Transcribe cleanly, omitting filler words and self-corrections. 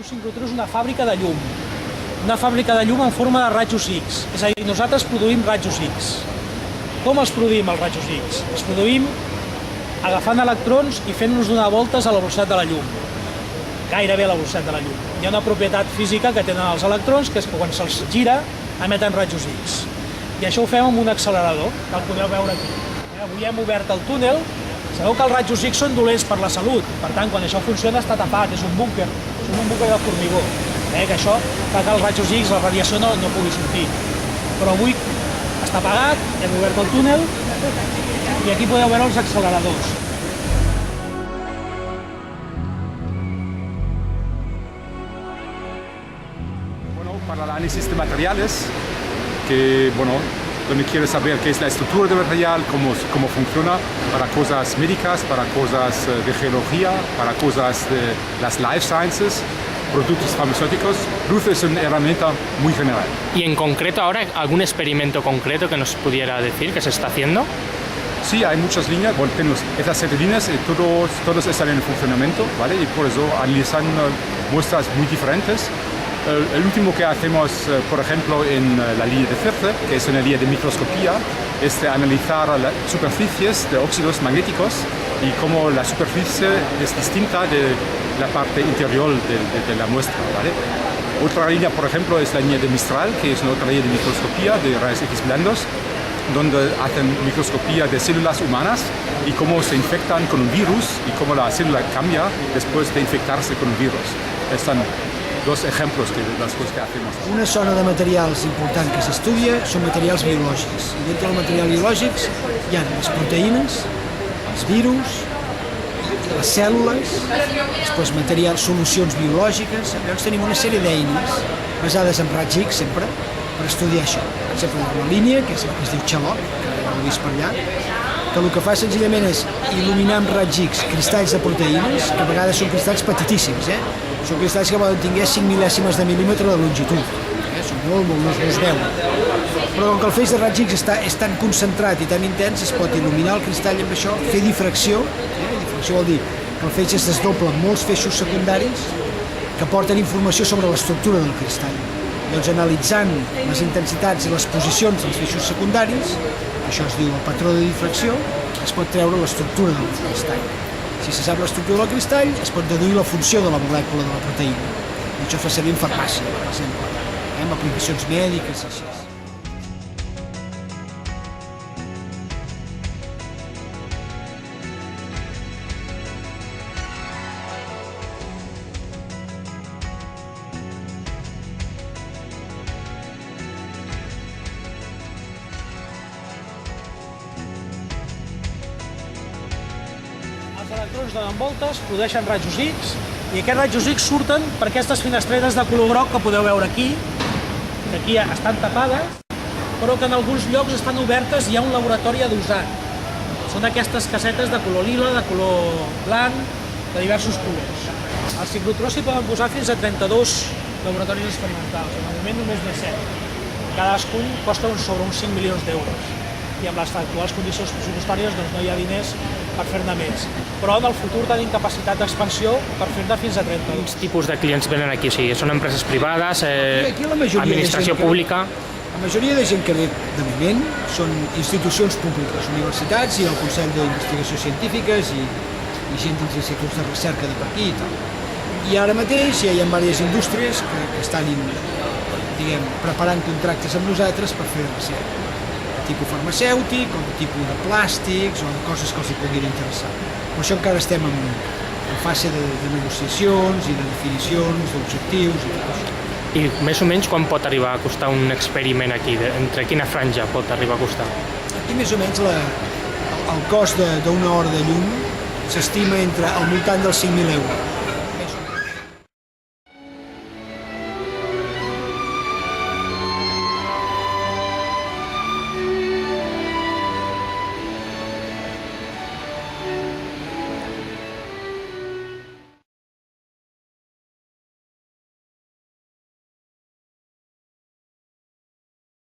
Un sincrotró és una fàbrica de llum. Una fàbrica de llum en forma de rajos X. És a dir, nosaltres produïm rajos X. Com els produïm, els rajos X? Els produïm agafant electrons i fent-nos donar voltes a la velocitat de la llum. Gairebé a la velocitat de la llum. Hi ha una propietat física que tenen els electrons, que és que quan se'ls gira, emeten rajos X. I això ho fem amb un accelerador, que el podeu veure aquí. Avui hem obert el túnel. Sabeu que els rajos X són dolents per la salut. Per tant, quan això funciona està tapat, és un búnquer. És un búnquer de formigó. Que això fa que els rajos X, la radiació no pugui sortir. Però avui està apagat, hem obert el túnel i aquí podeu veure els acceleradors. Bueno, para el análisis de materiales, que bueno, donde quiere saber qué es la estructura del material, cómo funciona para cosas médicas, para cosas de geología, para cosas de las life sciences, productos farmacéuticos. Luz es una herramienta muy general. Y en concreto ahora, ¿algún experimento concreto que nos pudiera decir que se está haciendo? Sí, hay muchas líneas. Bueno, tenemos estas 7 líneas y todos están en funcionamiento, ¿vale? Y por eso analizan muestras muy diferentes. El último que hacemos, por ejemplo, en la línea de Firth, que es una línea de microscopía, es de analizar las superficies de óxidos magnéticos y cómo la superficie es distinta de la parte interior de la muestra, ¿vale? Otra línea, por ejemplo, es la línea de Mistral, que es una otra línea de microscopía de rayos X blandos, donde hacen microscopía de células humanas y cómo se infectan con un virus y cómo la célula cambia después de infectarse con un virus. Están dos ejemplos de las cosas que hacemos. Una zona de materials important que s'estudia són materials biològics. I dintre dels materials biològics hi ha les proteïnes, els virus, les cèl·lules, després materials, solucions biològiques. Llavors tenim una sèrie d'eines basades en raigs X sempre per estudiar això. Per exemple, una línia, que és el que es diu Xaloc, que heu vist per allà, que el que fa senzillament és il·luminar amb raigs X cristalls de proteïnes, que a vegades són cristalls petitíssims, Són cristalls que poden tenir 5 mil·lèsimes de mil·límetre de longitud. Són molt, no es veuen. Però com que el feix de raigs X és tan concentrat i tan intens, es pot il·luminar el cristall amb això, fer difracció. Difracció vol dir que el feix es desdobla en molts feixos secundaris que porten informació sobre l'estructura del cristall. Llavors, analitzant les intensitats i les posicions dels feixos secundaris, això es diu el patró de difracció, es pot treure l'estructura del cristall. Si se sap l'estructura del cristall, es pot deduir la funció de la molècula de la proteïna. I això fa servir en farmàcia, per exemple, amb aplicacions mèdiques i així. Els electrons donen voltes, produeixen rajos X i aquests rajos X surten per aquestes finestretes de color groc que podeu veure aquí, que aquí estan tapades, però que en alguns llocs estan obertes i hi ha un laboratori adossat. Són aquestes casetes de color lila, de color blanc, de diversos colors. Al ciclotró s'hi poden posar fins a 32 laboratoris experimentals, en el moment només n'hi ha 7. Cadascun costa sobre uns 5 milions d'euros. I amb les actuals condicions pressupostàries no hi ha diners per fer-ne més. Però en el futur tenim capacitat d'expansió per fer-ne fins a 32. Quins tipus de clients venen aquí? O sigui, són empreses privades, administració pública? La majoria de gent que ve de moment són institucions públiques, universitats i el Consell d'Investigació Científiques i gent dels instituts de recerca de per aquí i tal. I ara mateix ja hi ha diverses indústries que estan preparant contractes amb nosaltres per fer recerca. Tipus farmacèutic, o de tipus de plàstics, o de coses que els hi puguin interessar. Per això encara estem en fase de negociacions i de definicions d'objectius i tot això. I més o menys quan pot arribar a costar un experiment aquí? Entre quina franja pot arribar a costar? Aquí més o menys el cost d'una hora de llum s'estima al voltant dels 5.000 euros.